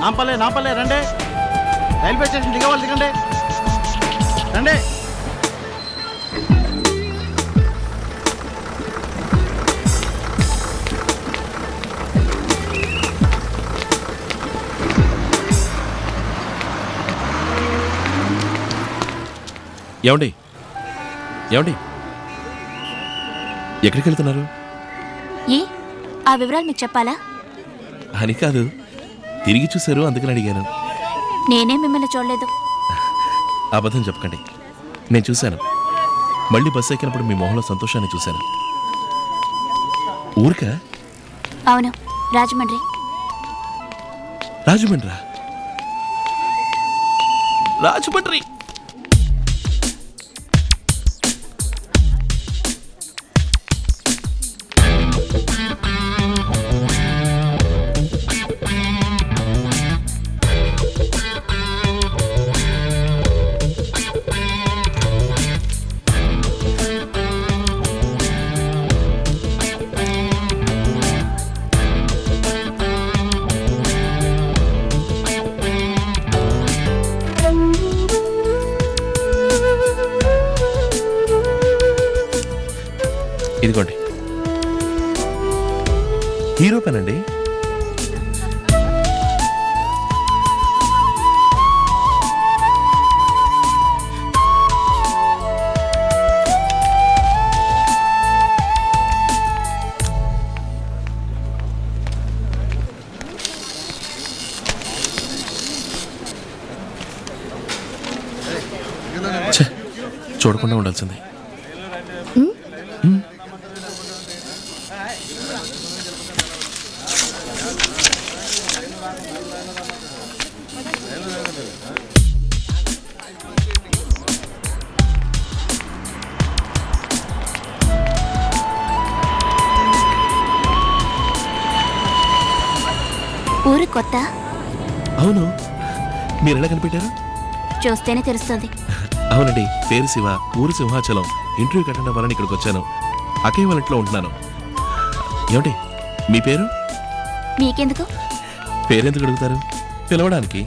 నాంపల్లె రండి. Railway station దిగవాలి, దిగండి రండి. ఏమండి ఏమండి ఎక్కడికి వెళ్తున్నారు? ఏ ఆ వివరాలు మీకు చెప్పాలా? అని కాదు, తిరిగి చూశారు అందుకని అడిగాను. నేనే మిమ్మల్ని చూడలేదు. అబద్ధం చెప్పకండి, నేను చూశాను. మళ్ళీ బస్సు ఎక్కినప్పుడు మీ మొహంలో సంతోషాన్ని చూశాను. ఊరికా? అవును, రాజమండ్రి. రాజమండ్రా? రాజమండ్రి ఇదిగోండి, హీరో పెనండి. చూడకుండా ఉండాల్సింది. ఊరు కొత్త? అవును, మీరు ఎలా కనిపెట్టారు? చూస్తేనే తెలుస్తుంది. అవునండి, పేరు శివ, ఊరు సింహాచలం. ఇంటర్వ్యూ అటెండ్ అవ్వాలని ఇక్కడికి వచ్చాను. అక్కయ్య వాళ్ళ ఇంట్లో ఉంటున్నాను. ఏమండి మీ పేరు? మీకెందుకు? పేరెందుకు అడుగుతారు? పిలవడానికి.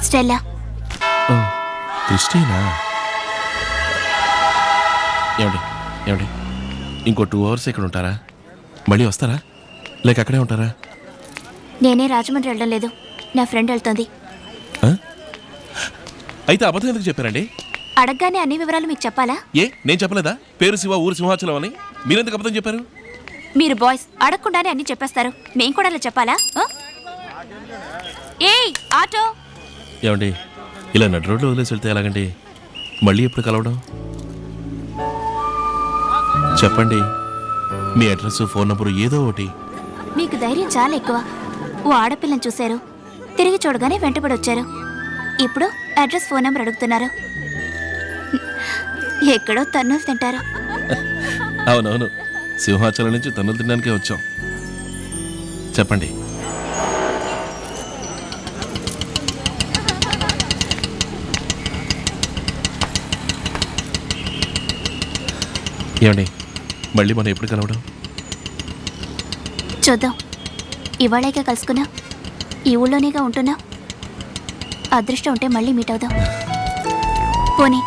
స్టెల్లా. క్రిస్టీనా? ఏమండి ఏమండి ఇంకో 2 hours ఇక్కడ ఉంటారా? మళ్ళీ వస్తారా లేక అక్కడే ఉంటారా? నేనే రాజమండ్రి వెళ్ళడం లేదు, నా ఫ్రెండ్ వెళ్తుంది. అయితే అబద్ధం ఎందుకు చెప్పారండి? అడగగానే అన్ని వివరాలు మీకు చెప్పాలా? ఏ నేను చెప్పలేదా పేరు శివ, ఊరు సింహాచలం అని? మీరెందుకు అబద్ధం చెప్పారు? మీరు బాయ్స్ అడగకుండానే అన్ని చెప్పేస్తారు, మేం కూడా అలా చెప్పాలా? ఏయ్ ఆటో! ఏమండి ఇలా నడు రోడ్లో వదిలేసి వెళ్తే ఎలాగండి? మళ్ళీ ఎప్పుడు కలవడం? చెప్పండి, మీ అడ్రస్, ఫోన్ నంబరు ఏదో ఒకటి. మీకు ధైర్యం చాలా ఎక్కువ. ఓ ఆడపిల్లని చూశారు, తిరిగి చూడగానే వెంటబడి వచ్చారు. ఇప్పుడు అడ్రస్, ఫోన్ నెంబర్ అడుగుతున్నారు. ఎక్కడో తన్నులు తింటారు. అవునవును, సింహాచలం నుంచి తన్నులు తినడానికే వచ్చాం. చెప్పండి. ఏమండి మళ్ళీ మనం ఎప్పుడు కలవడం? చూద్దాం. ఇవాళేగా కలుసుకున్నా, ఈ ఊళ్ళోనేగా ఉంటున్నా. అదృష్టం ఉంటే మళ్ళీ మీట్ అవుదాం. పోనీ.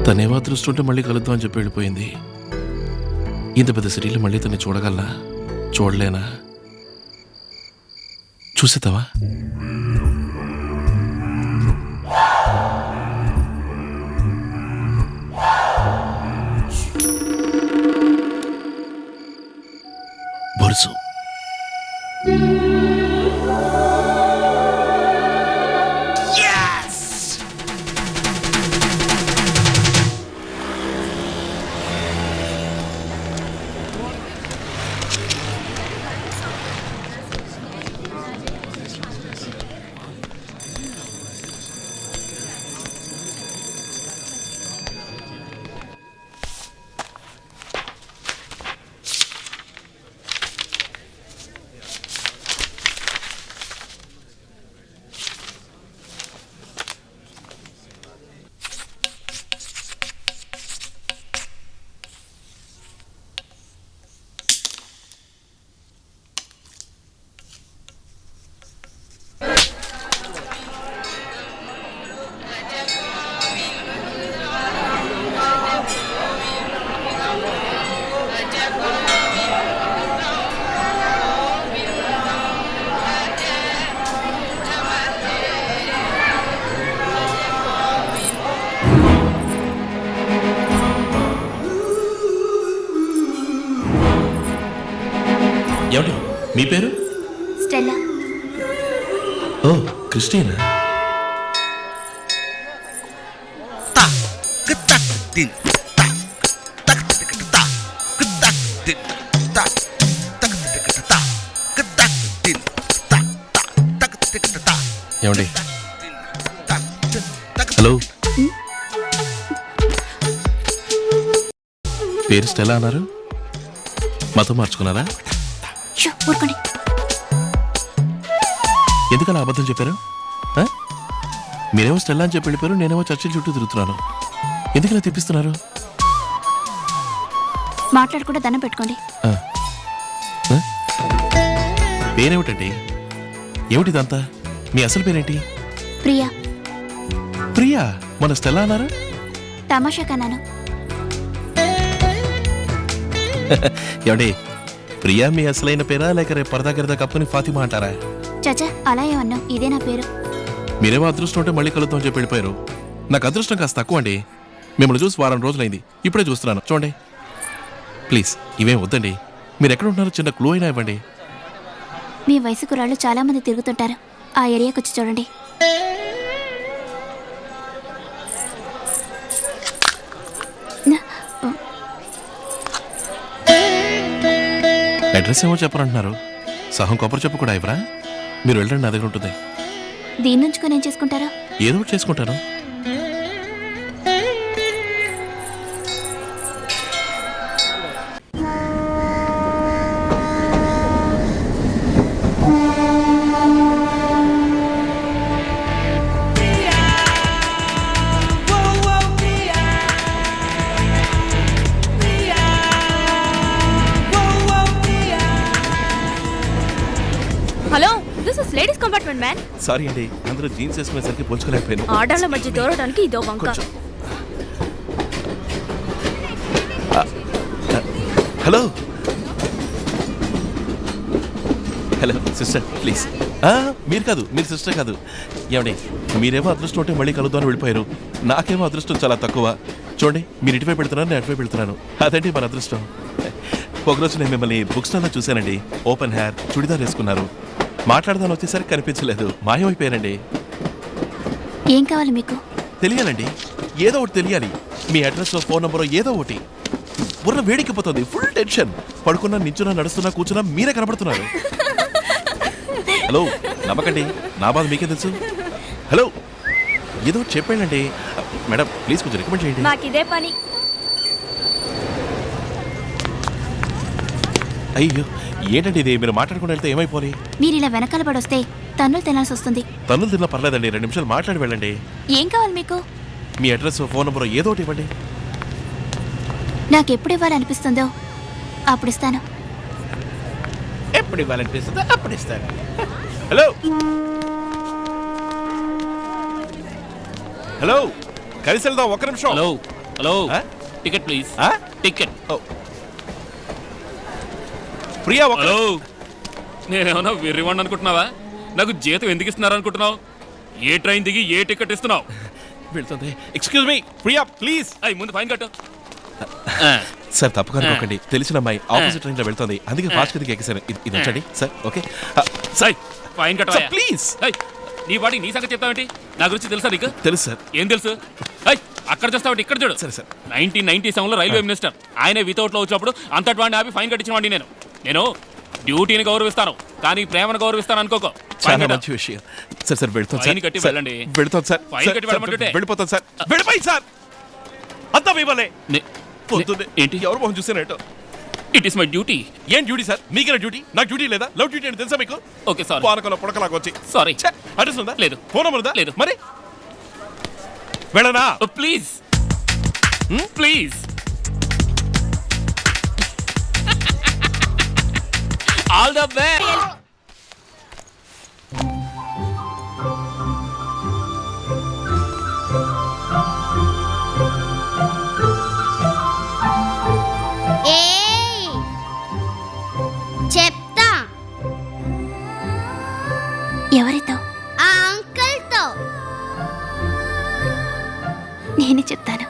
తనేమో అదృష్టం ఉంటే మళ్ళీ కలుద్దాం అని చెప్పి వెళ్ళిపోయింది. ఇంత పెద్ద సిటీలో మళ్ళీ తన్ని చూడగలనా? చూడలేనా? చూసేతావా? బొరుసు. మీ పేరు? స్టెల్లా. ఓ క్రిస్టియనా? ఏమండి? హలో, పేరు స్టెల్లా అన్నారు, మతం మార్చుకున్నారా? ఊరుకోండి. ఎందుకలా అబద్ధం చెప్పారు? ఆ? మీరేమో స్టెల్లా అని చెప్పి వెళ్ళిపోయారు, నేనేమో చర్చిల చుట్టూ తిరుగుతున్నాను. ఎందుకలా తిప్పిస్తున్నారు? మాట్లాడకుండా దండం పెట్టుకోండి. ఆ. ఆ? పేరేమిటండి? ఏమిటిదంతా? మీ అసలు పేరేంటి? ప్రియా. ప్రియా? మన స్టెల్లా అన్నారు? తమాషా కన్నాను. ఏమండి, ప్రియా మీ అసలైన పేరా, లేక రేపు పరదా గిరదా కప్పుని ఫాతిమా అంటారా? చచ్చా, అలా ఏమన్నావు? ఇదే నా పేరు. మీరేమో అదృష్టం ఉంటే మళ్ళీ కలుద్దాం చెప్పి వెళ్ళిపోయారు. నాకు అదృష్టం కాస్త తక్కువ అండి. మిమ్మల్ని చూసి వారం రోజులైంది, ఇప్పుడే చూస్తున్నాను. చూడండి ప్లీజ్, ఇవేం వద్దండి. మీరు ఎక్కడ ఉంటున్నారో చిన్న క్లూ అయినా ఇవ్వండి. మీ వయసు కుర్రాళ్ళు చాలా మంది తిరుగుతుంటారు, ఆ ఏరియాకి వచ్చి చూడండి. అడ్రస్ ఏమో చెప్పరంటున్నారు. సహం కొబ్బరి చెప్పు కూడా ఇవ్వరా? మీరు వెళ్ళండి, నా దగ్గర ఉంటుంది. దీని నుంచుకొని ఏం చేసుకుంటారా? ఏదో ఒకటి చేసుకుంటాను. Hello, this is ladies compartment man. Sorry అండి, అందరూ జీన్స్ వేసుకునేసరికి పోల్చుకోలేకపోయాను. ఆడాళ్ళ మధ్య దూరడానికి ఇదో వంక. కొంచెం. Hello hello sister please. మీరు కాదు, మీరు సిస్టర్ కాదు. ఏమండి, మీరేమో అదృష్టం ఉంటే మళ్ళీ కలుద్దామని వెళ్ళిపోయారు. నాకేమో అదృష్టం చాలా తక్కువ. చూడండి, మీరు ఇటువైపు పెడుతున్నారు, నేను అటువైపు పెడుతున్నాను. అదండి మన అదృష్టం. ఒకరోజు నేను మిమ్మల్ని బుక్ స్టాల్లో చూశానండి. ఓపెన్ హెయిర్, చుడిదార్ వేసుకున్నారు. మాట్లాడదాని వచ్చేసరికి కనిపించలేదు, మాయమైపోయానండి. ఏం కావాలి మీకు? తెలియాలండి, ఏదో ఒకటి తెలియాలి. మీ అడ్రస్, ఫోన్ నంబర్ ఏదో ఒకటి. బుర్ర వేడికిపోతుంది, ఫుల్ టెన్షన్. పడుకున్నా, నించున్నా, నడుస్తున్నా, కూర్చున్నా మీరే కనబడుతున్నారు. హలో, నమ్మకండి, నా బాధ మీకే తెలుసు. హలో, ఏదో చెప్పండి మేడం, ప్లీజ్ కొంచెం రికమెండ్ చేయండి. మాకిదే పని. అయ్యో, ఏంటండి ఇది? మీరు మాట్లాడుకుని వెళ్తే ఏమైపోయి? మీరు ఇలా వెనకాల పడొస్తే తన్నులు తినాల్సి వస్తుంది. తన్నులు తిన్నా పర్లేదండి, 2 నిమిషాలు మాట్లాడి వెళ్ళండి. ఏం కావాలి మీకు? మీ అడ్రస్, ఫోన్ నంబర్ ఏదో ఒకటి ఇవ్వండి. నాకు ఎప్పుడు ఇవ్వాలనిపిస్తుందో అప్పుడు ఇస్తాను. ఎప్పుడు ఇవ్వాలనిపిస్తుందో అప్పుడు ఇస్తాను. హలో హలో, కలిసి వెళ్దాం, ఒక్క నిమిషం. హలో హలో, ఆ? Ticket please. ఆ? టికెట్. ప్రియా, హలో, నేనేమన్నా వెర్రివాణ్ణి అనుకుంటున్నావా? నాకు జీతం ఎందుకు ఇస్తున్నారు అనుకుంటున్నావు? ఏ ట్రైన్ దిగి ఏ టికెట్ ఇస్తున్నావు? వెళ్తుంది. Excuse me Priya, please. అయ్యి ముందు ఫైన్ కట్టు. సార్ తప్పుగా అనుకోకండి, తెలిసిన అమ్మాయి ఆపోజిట్ ట్రైన్ లో వెళ్తుంది, అందుకే ఫాస్ట్ గా ఎక్కేసాను. ఇది ఉంచండి సార్. ఓకే సై ఫైన్ కట్టవా ప్లీజ్. నీ వాడి నీ సంగతి చెప్తావేంటి? నా గురించి తెలుసా నీకు? తెలుసు సార్. ఏం తెలుసు? అక్కడ చూస్తావు, ఇక్కడ చూడు. సరే సార్. 1997లో రైల్వే మినిస్టర్ ఆయన వితౌట్ లో వచ్చినప్పుడు అంతటి వాడిని ఆపి ఫైన్ కట్టించిన వాడిని నేను డ్యూటీని గౌరవిస్తాను, కానీ ప్రేమను గౌరవిస్తాను అనుకోకో. చాలా మంచి విషయం. సార్ సార్ వెళ్తాను సార్. ఫైన్ కట్టి వెళ్ళండి. వెళ్తాను సార్. ఫైన్ కట్టి వెళ్ళమంటుంటే వెళ్ళిపోతాను సార్. వెళ్ళిపోయి సార్. అంతా ఇవ్వలే. పొద్దున్నే ఏంటి? ఎవరు మొహం చూసానేటో. It is my duty. ఏం డ్యూటీ సార్? మీకేనా డ్యూటీ? నాకు డ్యూటీ లేదా? లవ్ డ్యూటీ అని తెలుసా మీకు? Okay sorry. పానకంలో పుడకలాగా వచ్చి. సారీ. అడ్రస్ ఉందా? లేదు. ఫోన్ నంబర్ ఉందా? లేదు. మరి వెళ్ళనా? Please please. All the best. చెప్తా. ఎవరితో? ఆ అంకుల్తో. నేనే చెప్తాను.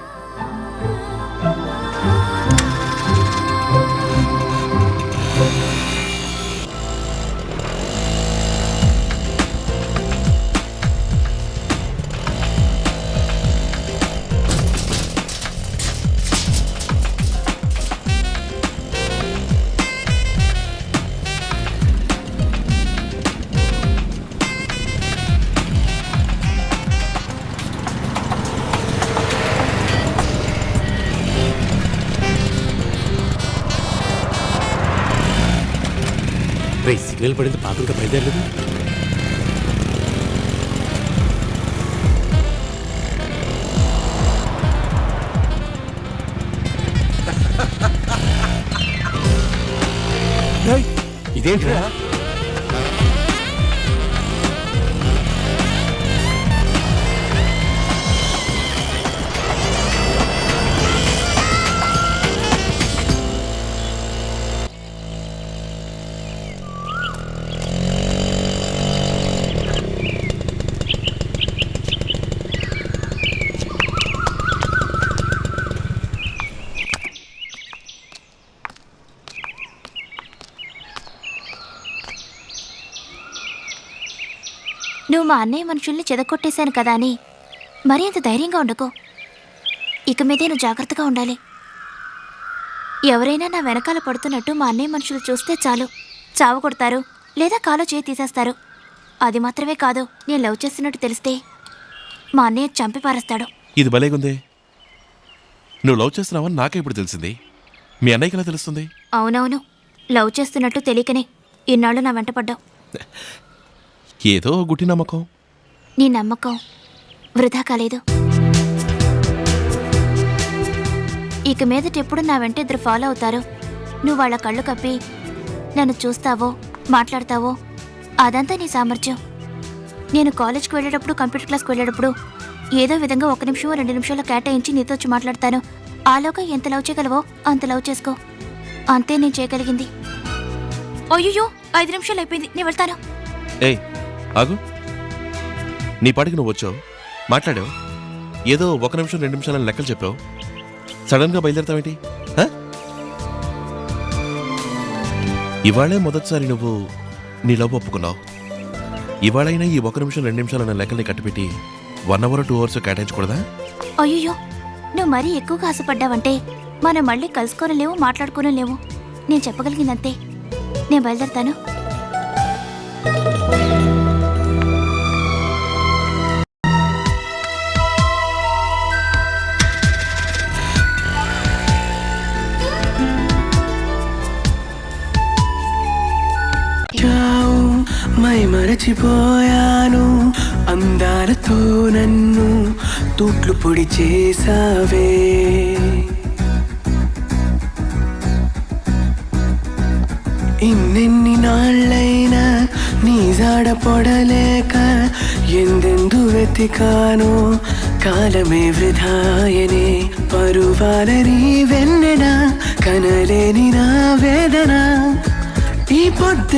సిగ్నల్ పడింది, పాప ఇంకా బయలుదేరలేదు. ఇదేంట్రా? నువ్వు మా అన్నయ్య మనుషుల్ని చెదకొట్టేశాను కదా అని మరీ అంత ధైర్యంగా ఉండకు. ఇక మీదే నువ్వు జాగ్రత్తగా ఉండాలి. ఎవరైనా నా వెనకాల పడుతున్నట్టు మా అన్నయ్య మనుషులు చూస్తే చాలు, చావ కొడతారు లేదా కాలో చేయి తీసేస్తారు. అది మాత్రమే కాదు, నేను లవ్ చేస్తున్నట్టు తెలిస్తే మా అన్నయ్య చంపి పారేస్తాడు. ఇది భలేగుందే. నువ్వు లవ్ చేస్తున్నావని నాకే ఇప్పుడు తెలిసింది. మీ అన్నయ్యకి ఎలా తెలుస్తుంది? అవునవును, లవ్ చేస్తున్నట్టు తెలియకనే ఇన్నాళ్ళు నా వెంట పడ్డావు. ఏదో గుట్టి నమ్మకం. నీ నమ్మకం వృధా కాలేదు. ఇక మీదట ఎప్పుడు నా వెంట ఇద్దరు ఫాలో అవుతారు. నువ్వు వాళ్ళ కళ్ళు కప్పి నన్ను చూస్తావో మాట్లాడతావో అదంతా నీ సామర్థ్యం. నేను కాలేజ్కి వెళ్ళేటప్పుడు, కంప్యూటర్ క్లాస్కి వెళ్ళేటప్పుడు ఏదో విధంగా 1 నిమిషం 2 నిమిషాలు కేటాయించి నీతో వచ్చి మాట్లాడతాను. ఆలోగా ఎంత లవ్ చేయగలవో అంత లవ్ చేసుకో. అంతే నేను చేయగలిగింది. అయ్యో 5 నిమిషాలు అయిపోయింది, నేను వెళ్తాను. ఏయ్ ఆగు. నీ పాటికి నువ్వు వచ్చావు, మాట్లాడావు, ఏదో 1 నిమిషం 2 నిమిషాలని లెక్కలు చెప్పావు. సడన్గా బయలుదేరతావేంటి? ఇవాళే మొదటిసారి నువ్వు నీ లవ్ ఒప్పుకున్నావు. ఇవాళైనా ఈ 1 నిమిషం 2 నిమిషాలన్న లెక్కల్ని కట్టిపెట్టి 1 అవర్ 2 అవర్స్ కేటాయించకూడదా? అయ్యో నువ్వు మరీ ఎక్కువగా ఆశపడ్డావంటే మనం మళ్ళీ కలుసుకోనలేవు, మాట్లాడుకోనలేవు. నేను చెప్పగలిగిందంతే. నేను బయలుదేరతాను. మై మరచిపోయాను, అందాలతో నన్ను తూట్లు పొడి చేసావే. ఇన్నెన్ని నాళ్ళైనా నీ జాడ పొడలేక ఎందెందు వెతికానో, కాలమే వృధాయనే. పరువాలని వెన్నెన కనలేని నా వేదన ఈ పొద్దు